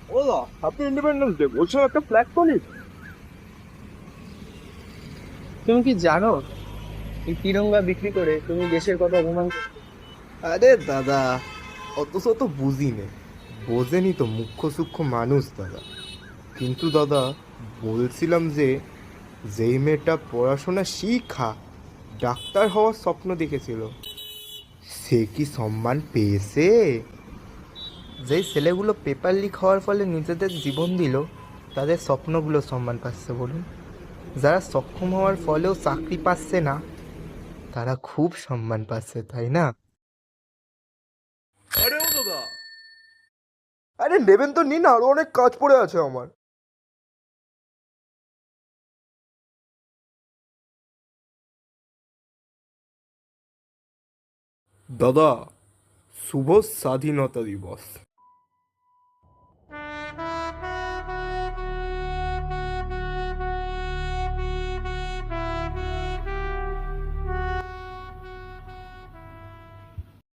ও দা, happy independence day, বলছো একটা flag পলি। তুমি কি জানো এই তিরঙ্গা বিক্রি করে তুমি দেশের কথা অপমান করছো? আরে দাদা, অত শত বুঝি নে, বোঝেনি তো মুখ্য সূক্ষ্ম মানুষ দাদা। কিন্তু দাদা, বলছিলাম যে যেই মেয়েটা পড়াশোনা শিখা ডাক্তার হওয়ার স্বপ্ন দেখেছিল, সে কি সম্মান পেয়েছে? যেই ছেলেগুলো পেপার লিক হওয়ার ফলে নিজেদের জীবন দিল, তাদের স্বপ্নগুলো সম্মান পাচ্ছে বলুন? যারা সক্ষম হওয়ার ফলেও চাকরি পাচ্ছে না, তারা খুব সম্মান পাচ্ছে, তাই না? আরে ও দাদা, আরে নেবেন তো নিন, আরো অনেক কাজ পড়ে আছে আমার। দাদা, শুভ স্বাধীনতা দিবস।